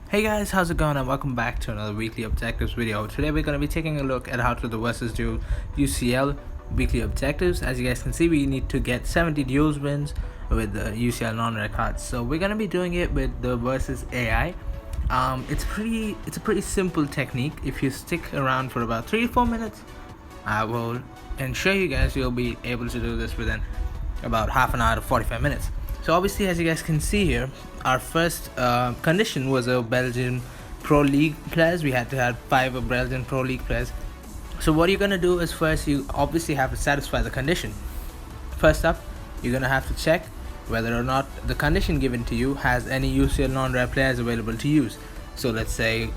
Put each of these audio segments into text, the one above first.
Hey guys, how's it going and welcome back to another weekly objectives video. Today we're going to be taking a look at how to do versus duel UCL weekly objectives. As you guys can see, we need to get 70 duels wins with the UCL non-rare cards. So we're going to be doing it with the versus AI. It's a pretty simple technique. If you stick around for about 3 to 4 minutes, I will ensure you guys you'll be able to do this within about half an hour to 45 minutes. So obviously, as you guys can see here, our first condition was a Belgian Pro League players. We had to have 5 Belgian Pro League players. So what you're going to do is first you obviously have to satisfy the condition. First up, you're going to have to check whether or not the condition given to you has any UCL non-rare players available to use. So let's say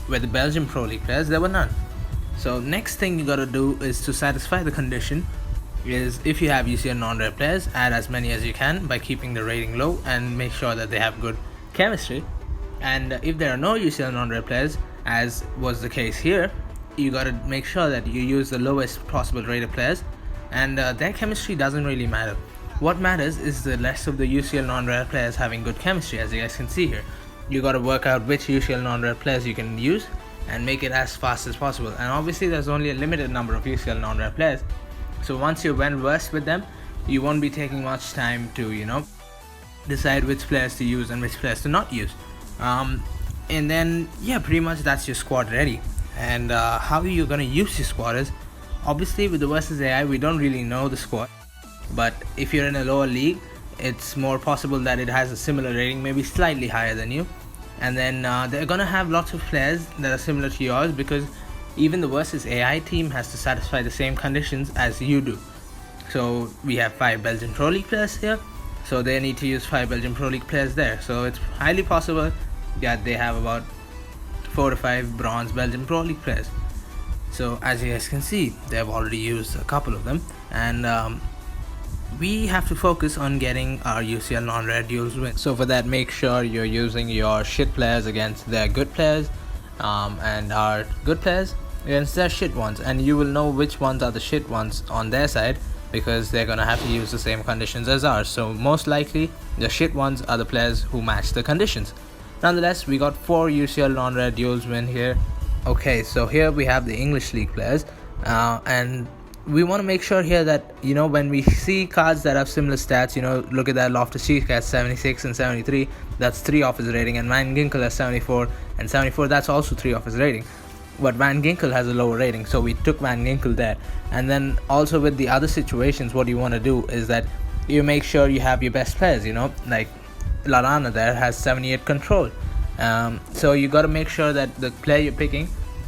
with the Belgian Pro League players, there were none. So next thing you got to do is to satisfy the condition is if you have UCL non-rare players, add as many as you can by keeping the rating low and make sure that they have good chemistry. And if there are no UCL non-rare players, as was the case here, you gotta make sure that you use the lowest possible rated players, and their chemistry doesn't really matter. What matters is the rest of the UCL non-rare players having good chemistry. As you guys can see here, you gotta work out which UCL non-rare players you can use and make it as fast as possible. And obviously there's only a limited number of UCL non-rare players, so once you're well versed with them, you won't be taking much time to decide which players to use and which players to not use. And then pretty much that's your squad ready. And how you're gonna use your squad is obviously with the versus AI we don't really know the squad, but if you're in a lower league, it's more possible that it has a similar rating, maybe slightly higher than you. And then they're gonna have lots of players that are similar to yours, because even the versus AI team has to satisfy the same conditions as you do. So we have 5 Belgian Pro League players here, so they need to use 5 Belgian Pro League players there. So it's highly possible that they have about 4 to 5 bronze Belgian Pro League players. So as you guys can see, they have already used a couple of them, and we have to focus on getting our UCL non-rare duels win. So for that, make sure you're using your shit players against their good players, and our good players against their shit ones, and you will know which ones are the shit ones on their side, because they're gonna have to use the same conditions as ours. So most likely the shit ones are the players who match the conditions. Nonetheless, we got 4 UCL non-rare duels win here. Okay, so here we have the English League players, and we want to make sure here that when we see cards that have similar stats, look at that, Loftus-Cheek has 76 and 73, that's 3 off his rating, and Van Ginkel has 74 and 74, that's also 3 off his rating. But Van Ginkel has a lower rating, so we took Van Ginkel there. And then also with the other situations, what you want to do is that you make sure you have your best players, like Lallana there has 78 control. So you got to make sure that the player you're picking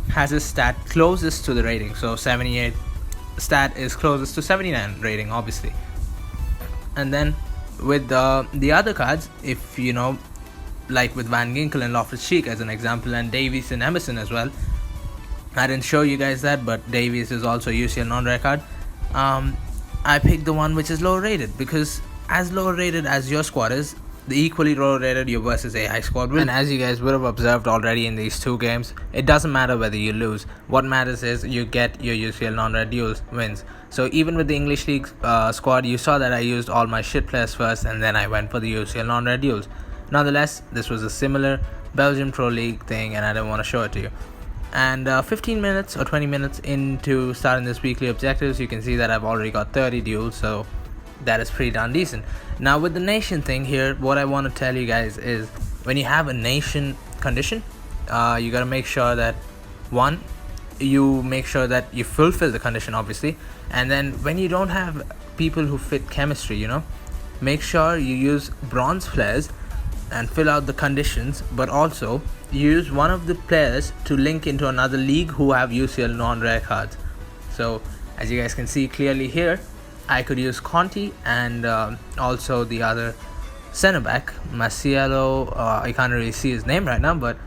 has a stat closest to the rating. So 78 stat is closest to 79 rating, obviously. And then with the other cards, if like with Van Ginkel and Loftus-Cheek as an example, and Davies and Emerson as well, I didn't show you guys that, but Davies is also a UCL non-rare card. I picked the one which is lower rated, because as lower rated as your squad is, the equally lower rated your versus AI squad will. And as you guys would have observed already in these 2 games, it doesn't matter whether you lose. What matters is you get your UCL non-rare duels wins. So even with the English League squad, you saw that I used all my shit players first, and then I went for the UCL non-rare duels. Nonetheless, this was a similar Belgian Pro League thing, and I didn't want to show it to you. And 15 minutes or 20 minutes into starting this weekly objectives, you can see that I've already got 30 duels, so that is pretty darn decent. Now with the nation thing here, what I want to tell you guys is when you have a nation condition, you got to make sure that you make sure that you fulfill the condition, obviously. And then when you don't have people who fit chemistry, make sure you use bronze players and fill out the conditions, but also use one of the players to link into another league who have UCL non-rare cards. So as you guys can see clearly here, I could use Conti and also the other center back, Marcelo, I can't really see his name right now, but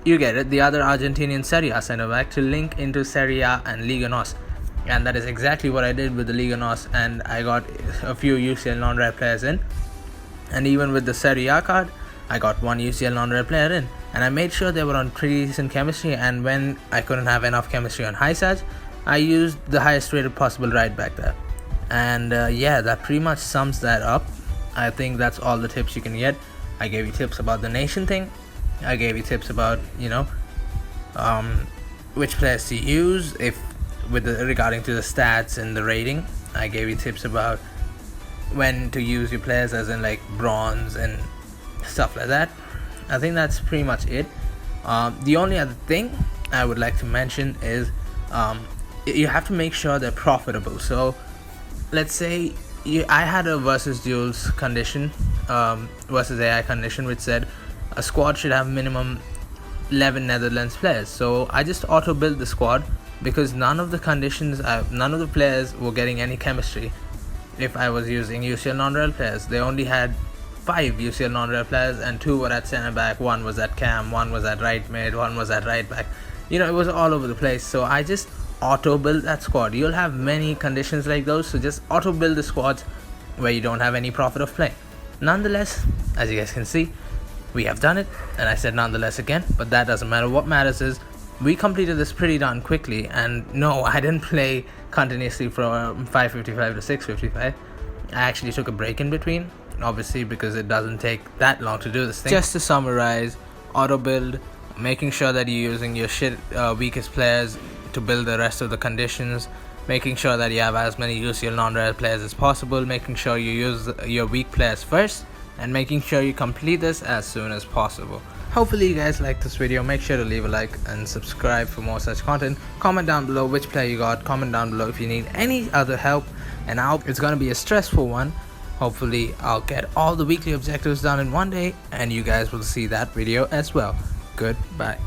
you get it, the other Argentinian Serie A center back to link into Serie A and Liga NOS. And that is exactly what I did with the Liga NOS, and I got a few UCL non-rare players in. And even with the Serie A card, I got 1 UCL non-rare player in, and I made sure they were on pretty decent chemistry. And when I couldn't have enough chemistry on high stats, I used the highest rated possible right back there. And that pretty much sums that up. I think that's all the tips you can get. I gave you tips about the nation thing, I gave you tips about which players to use regarding to the stats and the rating. I gave you tips about when to use your players, as in like bronze and stuff like that. I think that's pretty much it. The only other thing I would like to mention is you have to make sure they're profitable. So let's say I had a versus duels condition, versus AI condition, which said a squad should have minimum 11 Netherlands players. So I just auto built the squad because none of the players were getting any chemistry. If I was using UCL non-real players, they only had 5 UCL non-real players, and 2 were at centre back, 1 was at cam, 1 was at right mid, 1 was at right back. It was all over the place. So I just auto build that squad. You'll have many conditions like those, so just auto build the squads where you don't have any profit of play. Nonetheless, as you guys can see, we have done it, and I said nonetheless again, but that doesn't matter. What matters is we completed this pretty darn quickly, and no, I didn't play continuously from 555 to 655. I actually took a break in between, obviously, because it doesn't take that long to do this thing. Just to summarize, auto build, making sure that you're using your weakest players to build the rest of the conditions, making sure that you have as many UCL non-rare players as possible, making sure you use your weak players first, and making sure you complete this as soon as possible. Hopefully you guys like this video. Make sure to leave a like and subscribe for more such content. Comment down below which player you got. Comment down below if you need any other help, and it's gonna be a stressful one. Hopefully I'll get all the weekly objectives done in one day, and you guys will see that video as well. Goodbye.